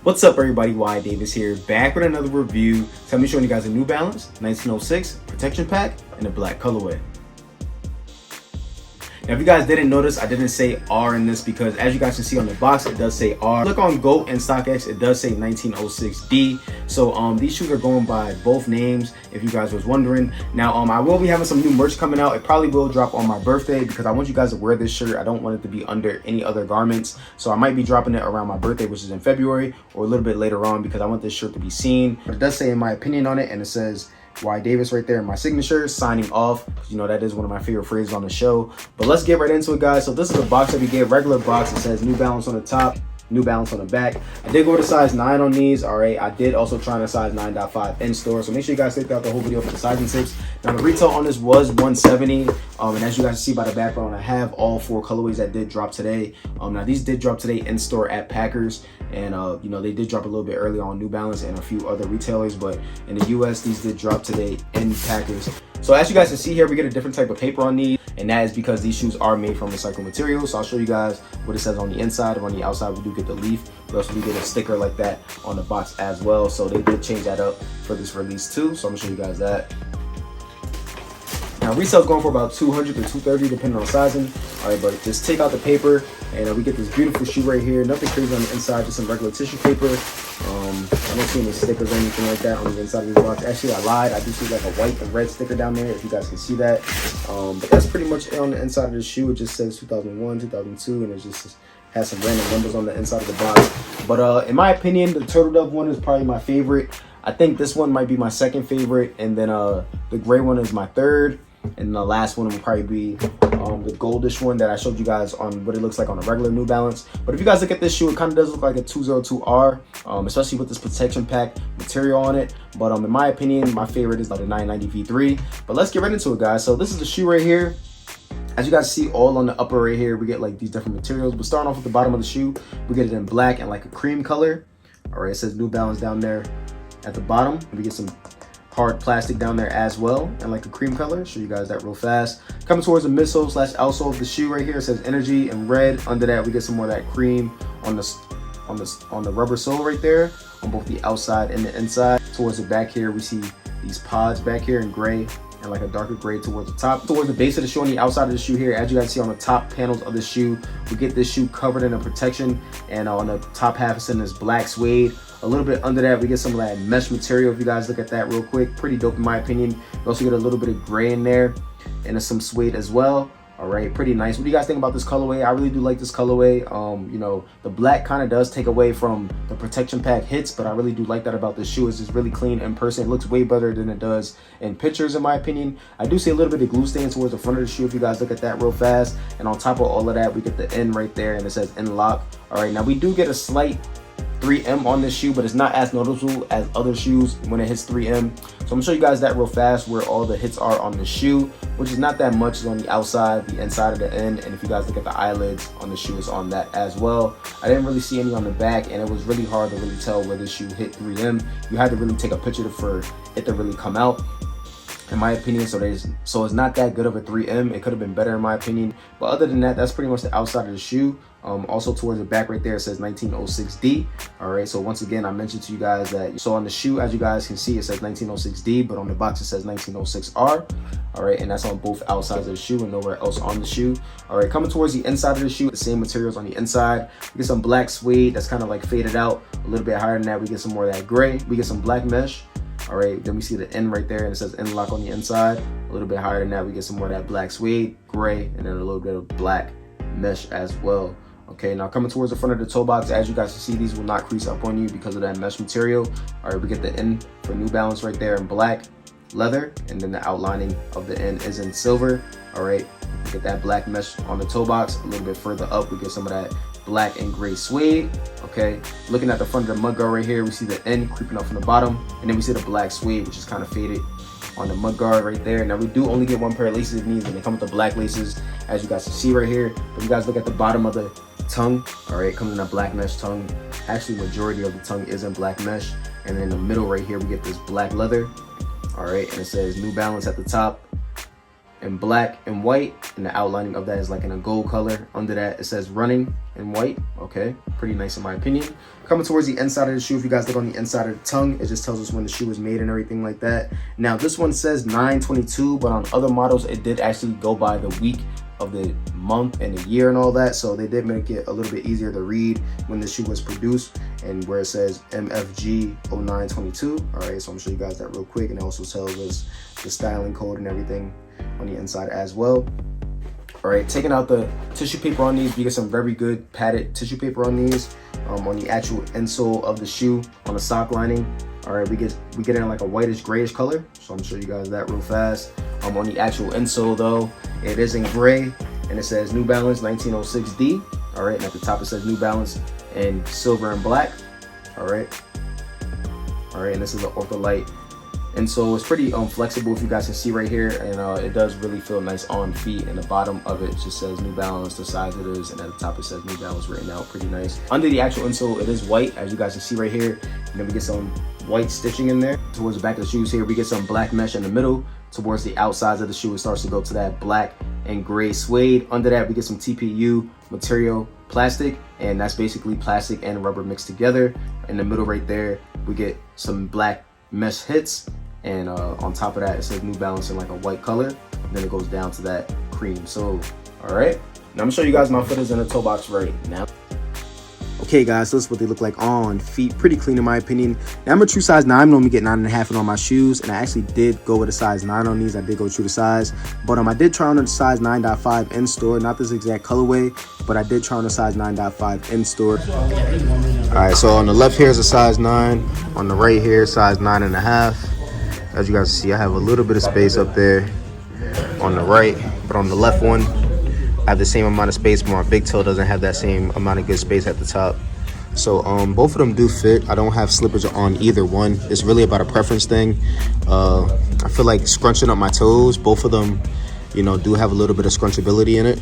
What's up everybody, whydavis here, back with another review. So I'm showing you guys a New Balance 1906 protection pack in a black colorway. Now if you guys didn't notice, I didn't say R in this because as you guys can see on the box, it does say R. Look on GOAT and StockX, it does say 1906D. So these shoes are going by both names if you guys was wondering. Now I will be having some new merch coming out. It probably will drop on my birthday because I want you guys to wear this shirt. I don't want it to be under any other garments. So I might be dropping it around my birthday, which is in February, or a little bit later on because I want this shirt to be seen. But it does say in my opinion on it, and it says whydavis right there in my signature, signing off. You know, that is one of my favorite phrases on the show. But let's get right into it, guys. So this is a box that we get, regular box. It says New Balance on the top, New Balance on the back. I did go to size 9 on these. All right, I did also try on a size 9.5 in store, so make sure you guys check out the whole video for the sizing tips. Now the retail on this was $170, and as you guys see by the background, I have all 4 colorways that did drop today. Now these did drop today in store at Packers, and you know, they did drop a little bit early on New Balance and a few other retailers, but in the US these did drop today in Packers. So as you guys can see here, we get a different type of paper on these, and that is because these shoes are made from recycled materials. So I'll show you guys what it says on the inside. And on the outside, we do get the leaf. We also do get a sticker like that on the box as well. So they did change that up for this release too. So I'm gonna show you guys that. Now retail's going for about $200 to $230 depending on sizing. All right, but just take out the paper, and we get this beautiful shoe right here. Nothing crazy on the inside, just some regular tissue paper. I don't see any stickers or anything like that on the inside of this box. Actually, I lied. I do see like a white and red sticker down there, if you guys can see that. But that's pretty much it on the inside of the shoe. It just says 2001, 2002, and it just has some random numbers on the inside of the box. But in my opinion, the turtle dove one is probably my favorite. I think this one might be my second favorite, and then the gray one is my third. And the last one will probably be the goldish one that I showed you guys on what it looks like on a regular New Balance. But if you guys look at this shoe, it kind of does look like a 202R, especially with this protection pack material on it. But in my opinion, my favorite is like the 990 V3. But let's get right into it, guys. So this is the shoe right here. As you guys see, all on the upper right here, we get like these different materials. But starting off with the bottom of the shoe, we get it in black and like a cream color. All right, it says New Balance down there at the bottom. We get some hard plastic down there as well, and like a cream color. Show you guys that real fast. Coming towards the midsole slash outsole of the shoe right here, it says Energy in red. Under that, we get some more of that cream on the rubber sole right there, on both the outside and the inside. Towards the back here, we see these pods back here in gray and like a darker gray towards the top. Towards the base of the shoe on the outside of the shoe here, as you guys see on the top panels of the shoe, we get this shoe covered in a protection, and on the top half it's in this black suede. A little bit under that, we get some of that mesh material. If you guys look at that real quick, pretty dope in my opinion. We also get a little bit of gray in there and some suede as well. All right, pretty nice. What do you guys think about this colorway? I really do like this colorway. You know, the black kind of does take away from the protection pack hits, but I really do like that about this shoe. It's just really clean in person. It looks way better than it does in pictures, in my opinion. I do see a little bit of glue stain towards the front of the shoe if you guys look at that real fast. And on top of all of that, we get the N right there, and it says N lock. All right, now we do get a slight 3M on this shoe, but it's not as noticeable as other shoes when it hits 3M. So I'm gonna show you guys that real fast where all the hits are on the shoe, which is not that much. It's on the outside, the inside of the end, and if you guys look at the eyelids on the shoe, it's on that as well. I didn't really see any on the back, and it was really hard to really tell where this shoe hit 3M. You had to really take a picture for it to really come out, in my opinion. So it's not that good of a 3M. It could have been better in my opinion, but other than that, that's pretty much the outside of the shoe. Also towards the back right there, it says 1906D. All right, so once again, I mentioned to you guys that, so on the shoe, as you guys can see, it says 1906D, but on the box it says 1906R. All right, and that's on both outsides of the shoe and nowhere else on the shoe. All right, coming towards the inside of the shoe, the same materials on the inside. We get some black suede that's kind of like faded out a little bit higher than that. We get some more of that gray. We get some black mesh. All right, then we see the N right there, and it says N lock on the inside. A little bit higher than that, we get some more of that black suede, gray, and then a little bit of black mesh as well. Okay, now coming towards the front of the toe box, as you guys can see, these will not crease up on you because of that mesh material. All right, we get the N for New Balance right there in black leather, and then the outlining of the N is in silver. All right, we get that black mesh on the toe box. A little bit further up, we get some of that black and gray suede. Okay, looking at the front of the mudguard right here, we see the N creeping up from the bottom, and then we see the black suede, which is kind of faded on the mudguard right there. Now we do only get one pair of laces in these, and they come with the black laces, as you guys can see right here. But you guys look at the bottom of the tongue, all right, it comes in a black mesh tongue. Actually, majority of the tongue is in black mesh, and then in the middle right here, we get this black leather. All right, and it says New Balance at the top, in black and white, and the outlining of that is like in a gold color. Under that it says running in white. Okay, pretty nice in my opinion. Coming towards the inside of the shoe, if you guys look on the inside of the tongue, it just tells us when the shoe was made and everything like that. Now this one says 9/22, but on other models it did actually go by the week of the month and the year and all that, so they did make it a little bit easier to read when the shoe was produced, and where it says MFG 0922. All right, so I'm gonna show you guys that real quick, and it also tells us the styling code and everything on the inside as well. All right, taking out the tissue paper on these, we get some very good padded tissue paper on these. On the actual insole of the shoe, on the sock lining, all right, we get it in like a whitish grayish color, so I'm gonna show you guys that real fast. On the actual insole though, it is in gray, and it says New Balance 1906D. All right, and at the top it says New Balance in silver and black. All right, and this is an Ortholite insole. It's pretty flexible, if you guys can see right here, and it does really feel nice on feet. And the bottom of it just says New Balance, the size it is, and at the top it says New Balance written out. Pretty nice. Under the actual insole, it is white, as you guys can see right here, and then we get some white stitching in there. Towards the back of the shoes here, we get some black mesh in the middle. Towards the outsides of the shoe, it starts to go to that black and gray suede. Under that, we get some TPU material plastic, and that's basically plastic and rubber mixed together. In the middle right there, we get some black mesh hits, and on top of that, it says New Balance in like a white color. And then it goes down to that cream sole. All right, now I'm gonna show you guys my footers in the toe box right now. Okay guys, so this is what they look like on feet. Pretty clean in my opinion. Now I'm a true size 9. I normally get 9.5 on my shoes, and I actually did go with a size 9 on these. I did go true to size, but I did try on a size 9.5 in store. Not this exact colorway, but I did try on a size 9.5 in store. All right, so on the left here is a size 9. On the right here, size 9.5. As you guys see, I have a little bit of space up there on the right, but on the left one, I have the same amount of space, but my big toe doesn't have that same amount of good space at the top. So both of them do fit. I don't have slippage on either one. It's really about a preference thing. I feel like scrunching up my toes, both of them, you know, do have a little bit of scrunchability in it.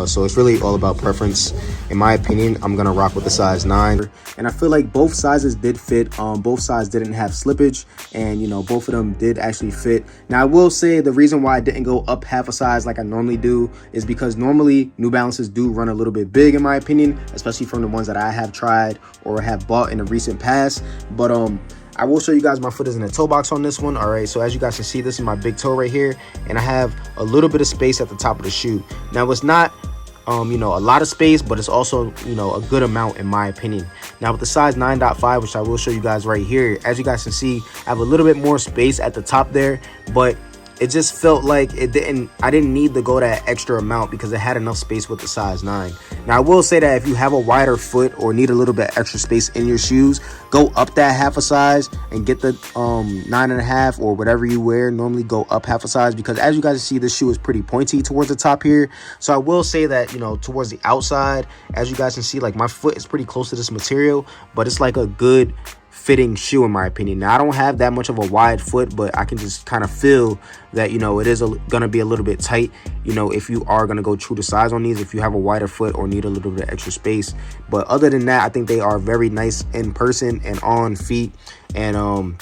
So it's really all about preference. In my opinion, I'm gonna rock with the size 9. And I feel like both sizes did fit. Both sizes didn't have slippage, and you know, both of them did actually fit. Now I will say the reason why I didn't go up half a size like I normally do is because normally New Balances do run a little bit big in my opinion, especially from the ones that I have tried or have bought in the recent past. But I will show you guys my footers in the toe box on this one. All right, so as you guys can see, this is my big toe right here, and I have a little bit of space at the top of the shoe. Now it's not you know, a lot of space, but it's also, you know, a good amount in my opinion. Now with the size 9.5, which I will show you guys right here, as you guys can see, I have a little bit more space at the top there, but it just felt like I didn't need to go that extra amount because it had enough space with the size 9. Now I will say that if you have a wider foot or need a little bit extra space in your shoes, go up that half a size and get the 9.5 or whatever you wear. Normally go up half a size, because as you guys see, this shoe is pretty pointy towards the top here. So I will say that, you know, towards the outside, as you guys can see, like my foot is pretty close to this material, but it's like a good fitting shoe in my opinion. Now I don't have that much of a wide foot, but I can just kind of feel that, you know, it is gonna be a little bit tight, you know, if you are gonna go true to size on these, if you have a wider foot or need a little bit of extra space. But other than that, I think they are very nice in person and on feet. And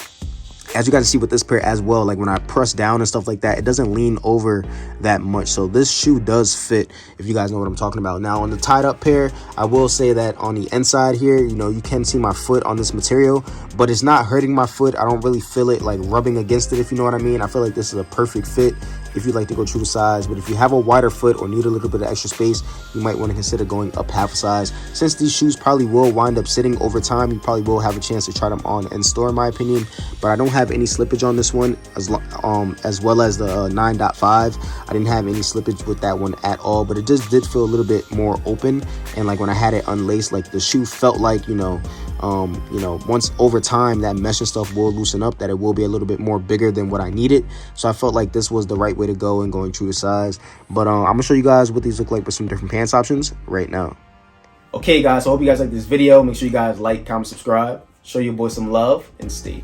as you guys see with this pair as well, like when I press down and stuff like that, it doesn't lean over that much. So this shoe does fit, if you guys know what I'm talking about. Now on the tied up pair, I will say that on the inside here, you know, you can see my foot on this material, but it's not hurting my foot. I don't really feel it like rubbing against it, if you know what I mean. I feel like this is a perfect fit if you'd like to go true to size. But if you have a wider foot or need a little bit of extra space, you might want to consider going up half a size. Since these shoes probably will wind up sitting over time, you probably will have a chance to try them on in store in my opinion. But I don't have any slippage on this one, as well as the 9.5. I didn't have any slippage with that one at all, but it just did feel a little bit more open. And like when I had it unlaced, like the shoe felt like, you know, once over time that mesh and stuff will loosen up, that it will be a little bit more bigger than what I needed. So I felt like this was the right way to go and going true to size. But I'm gonna show you guys what these look like with some different pants options right now. Okay guys, so I hope you guys like this video. Make sure you guys like, comment, subscribe, show your boy some love, and stay